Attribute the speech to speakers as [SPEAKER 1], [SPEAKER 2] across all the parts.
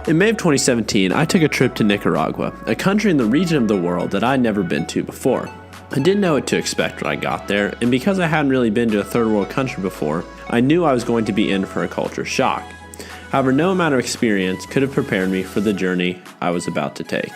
[SPEAKER 1] In May of 2017, I took a trip to Nicaragua, a country in the region of the world that I'd never been to before. I didn't know what to expect when I got there, and because I hadn't really been to a third world country before, I knew I was going to be in for a culture shock. However, no amount of experience could have prepared me for the journey I was about to take.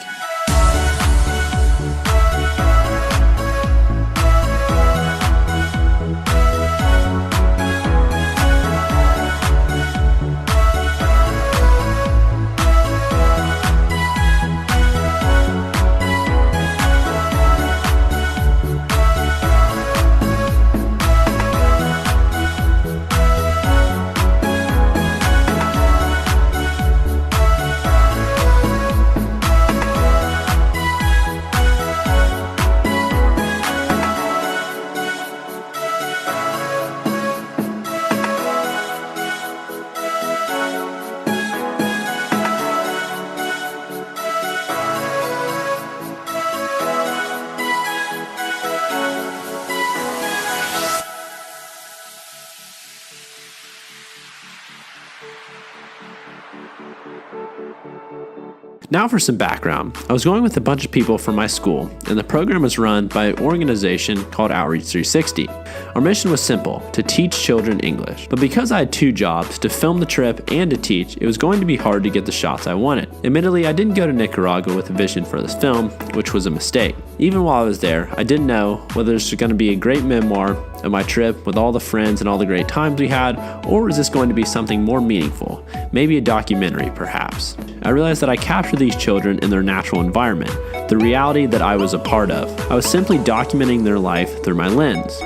[SPEAKER 1] Now for some background. I was going with a bunch of people from my school, and the program was run by an organization called Outreach 360. Our mission was simple, to teach children English. But because I had two jobs, to film the trip and to teach, it was going to be hard to get the shots I wanted. Admittedly, I didn't go to Nicaragua with a vision for this film, which was a mistake. Even while I was there, I didn't know whether this was going to be a great memoir of my trip with all the friends and all the great times we had, or was this going to be something more meaningful, maybe a documentary perhaps. I realized that I captured these children in their natural environment, the reality that I was a part of. I was simply documenting their life through my lens.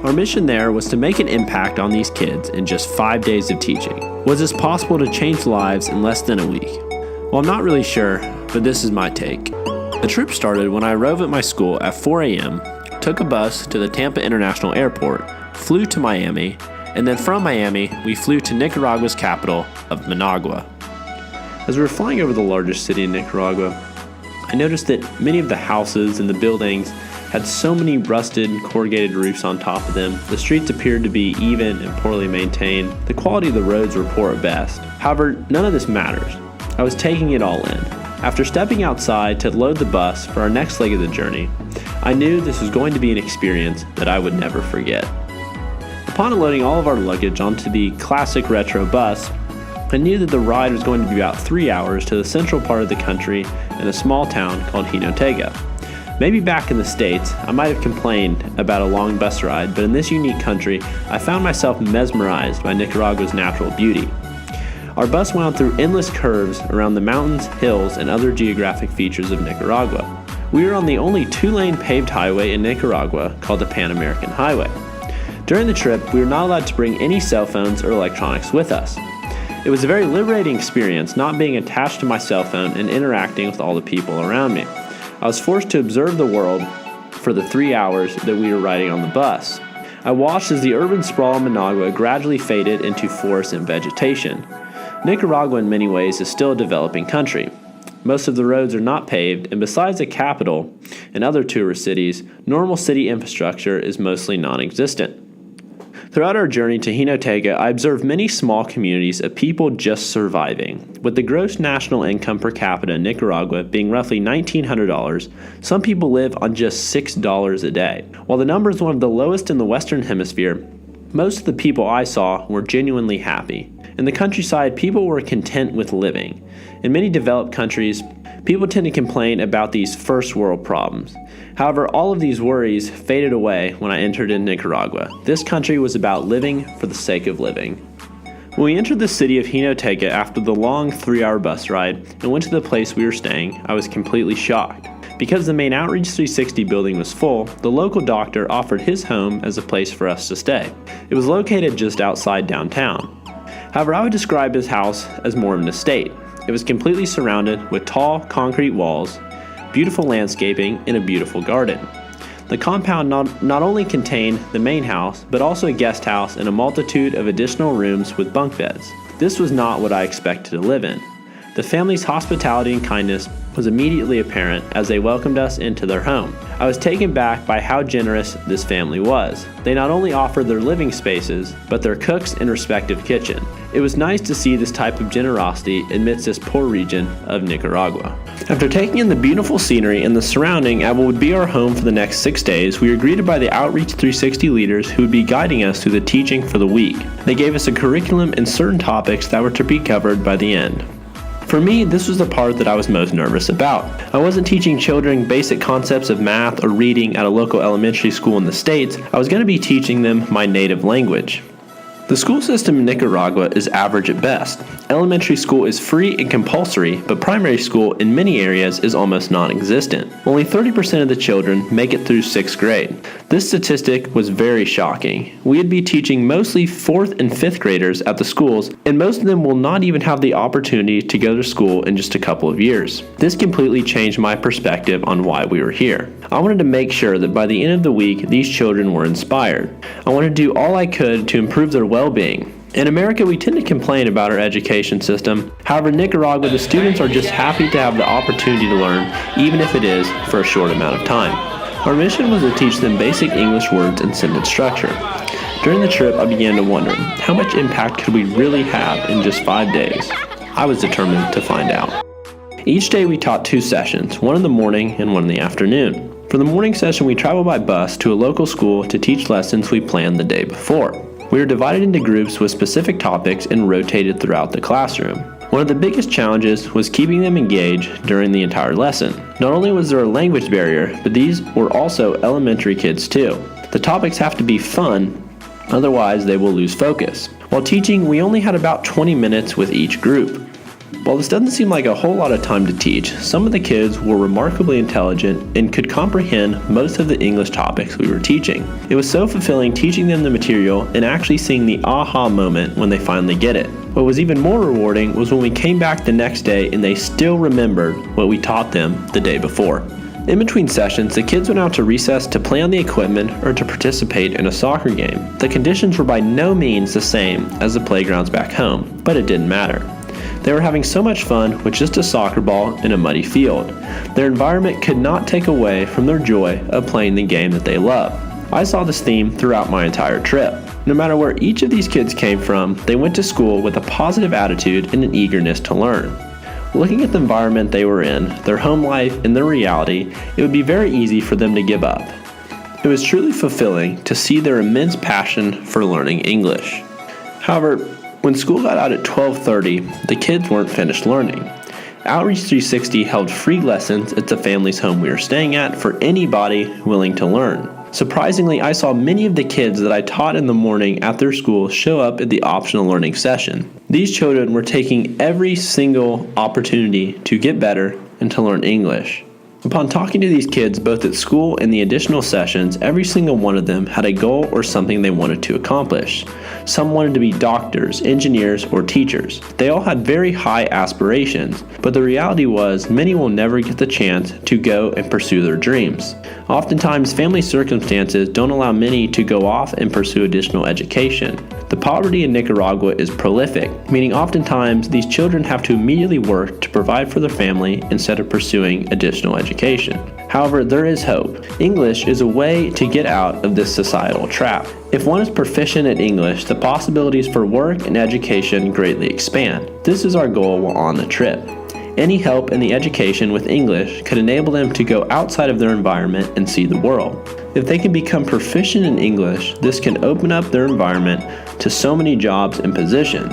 [SPEAKER 1] Our mission there was to make an impact on these kids in just 5 days of teaching. Was this possible to change lives in less than a week? Well, I'm not really sure, but this is my take. The trip started when I arrived at my school at 4 a.m., took a bus to the Tampa International Airport, flew to Miami, and then from Miami, we flew to Nicaragua's capital of Managua. As we were flying over the largest city in Nicaragua, I noticed that many of the houses and the buildings had so many rusted, corrugated roofs on top of them. The streets appeared to be even and poorly maintained. The quality of the roads were poor at best. However, none of this matters. I was taking it all in. After stepping outside to load the bus for our next leg of the journey, I knew this was going to be an experience that I would never forget. Upon unloading all of our luggage onto the classic retro bus, I knew that the ride was going to be about 3 hours to the central part of the country in a small town called Jinotega. Maybe back in the States, I might have complained about a long bus ride, but in this unique country, I found myself mesmerized by Nicaragua's natural beauty. Our bus wound through endless curves around the mountains, hills, and other geographic features of Nicaragua. We were on the only 2-lane paved highway in Nicaragua called the Pan American Highway. During the trip, we were not allowed to bring any cell phones or electronics with us. It was a very liberating experience not being attached to my cell phone and interacting with all the people around me. I was forced to observe the world for the 3 hours that we were riding on the bus. I watched as the urban sprawl in Managua gradually faded into forest and vegetation. Nicaragua in many ways is still a developing country. Most of the roads are not paved, and besides the capital and other tourist cities, normal city infrastructure is mostly non-existent. Throughout our journey to Jinotega, I observed many small communities of people just surviving. With the gross national income per capita in Nicaragua being roughly $1,900, some people live on just $6 a day. While the number is one of the lowest in the Western Hemisphere, most of the people I saw were genuinely happy. In the countryside, people were content with living. In many developed countries, people tend to complain about these first world problems. However, all of these worries faded away when I entered in Nicaragua. This country was about living for the sake of living. When we entered the city of Jinotega after the long 3-hour bus ride and went to the place we were staying, I was completely shocked. Because the main Outreach 360 building was full, the local doctor offered his home as a place for us to stay. It was located just outside downtown. However, I would describe his house as more of an estate. It was completely surrounded with tall concrete walls, beautiful landscaping, and a beautiful garden. The compound not only contained the main house, but also a guest house and a multitude of additional rooms with bunk beds. This was not what I expected to live in. The family's hospitality and kindness was immediately apparent as they welcomed us into their home. I was taken back by how generous this family was. They not only offered their living spaces, but their cooks and respective kitchen. It was nice to see this type of generosity amidst this poor region of Nicaragua. After taking in the beautiful scenery and the surrounding at what would be our home for the next 6 days, we were greeted by the Outreach 360 leaders who would be guiding us through the teaching for the week. They gave us a curriculum and certain topics that were to be covered by the end. For me, this was the part that I was most nervous about. I wasn't teaching children basic concepts of math or reading at a local elementary school in the States. I was going to be teaching them my native language. The school system in Nicaragua is average at best. Elementary school is free and compulsory, but primary school in many areas is almost non-existent. Only 30% of the children make it through 6th grade. This statistic was very shocking. We would be teaching mostly 4th and 5th graders at the schools, and most of them will not even have the opportunity to go to school in just a couple of years. This completely changed my perspective on why we were here. I wanted to make sure that by the end of the week, these children were inspired. I wanted to do all I could to improve their well-being. In America, we tend to complain about our education system. However, in Nicaragua, the students are just happy to have the opportunity to learn, even if it is for a short amount of time. Our mission was to teach them basic English words and sentence structure. During the trip, I began to wonder, how much impact could we really have in just 5 days? I was determined to find out. Each day we taught 2 sessions, one in the morning and one in the afternoon. For the morning session, we traveled by bus to a local school to teach lessons we planned the day before. We were divided into groups with specific topics and rotated throughout the classroom. One of the biggest challenges was keeping them engaged during the entire lesson. Not only was there a language barrier, but these were also elementary kids too. The topics have to be fun, otherwise they will lose focus. While teaching, we only had about 20 minutes with each group. While this doesn't seem like a whole lot of time to teach, some of the kids were remarkably intelligent and could comprehend most of the English topics we were teaching. It was so fulfilling teaching them the material and actually seeing the aha moment when they finally get it. What was even more rewarding was when we came back the next day and they still remembered what we taught them the day before. In between sessions, the kids went out to recess to play on the equipment or to participate in a soccer game. The conditions were by no means the same as the playgrounds back home, but it didn't matter. They were having so much fun with just a soccer ball in a muddy field. Their environment could not take away from their joy of playing the game that they love. I saw this theme throughout my entire trip. No matter where each of these kids came from, they went to school with a positive attitude and an eagerness to learn. Looking at the environment they were in, their home life, and their reality, it would be very easy for them to give up. It was truly fulfilling to see their immense passion for learning English. However, when school got out at 12:30, the kids weren't finished learning. Outreach 360 held free lessons at the family's home we were staying at for anybody willing to learn. Surprisingly, I saw many of the kids that I taught in the morning at their school show up at the optional learning session. These children were taking every single opportunity to get better and to learn English. Upon talking to these kids both at school and the additional sessions, every single one of them had a goal or something they wanted to accomplish. Some wanted to be doctors, engineers, or teachers. They all had very high aspirations, but the reality was many will never get the chance to go and pursue their dreams. Oftentimes, family circumstances don't allow many to go off and pursue additional education. The poverty in Nicaragua is prolific, meaning oftentimes these children have to immediately work to provide for their family instead of pursuing additional education. However, there is hope. English is a way to get out of this societal trap. If one is proficient at English, the possibilities for work and education greatly expand. This is our goal while on the trip. Any help in the education with English could enable them to go outside of their environment and see the world. If they can become proficient in English, this can open up their environment to so many jobs and positions.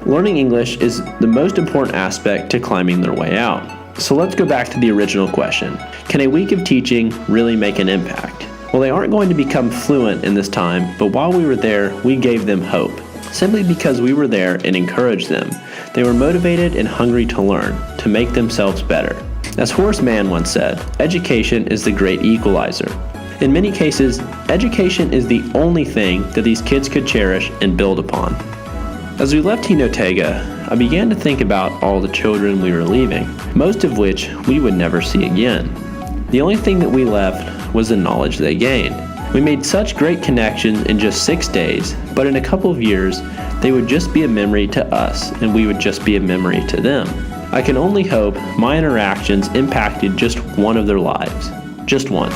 [SPEAKER 1] Learning English is the most important aspect to climbing their way out. So let's go back to the original question. Can a week of teaching really make an impact? Well, they aren't going to become fluent in this time, but while we were there, we gave them hope. Simply because we were there and encouraged them. They were motivated and hungry to learn, to make themselves better. As Horace Mann once said, education is the great equalizer. In many cases, education is the only thing that these kids could cherish and build upon. As we left Jinotega, I began to think about all the children we were leaving, most of which we would never see again. The only thing that we left was the knowledge they gained. We made such great connections in just 6 days, but in a couple of years, they would just be a memory to us, and we would just be a memory to them. I can only hope my interactions impacted just one of their lives. Just one.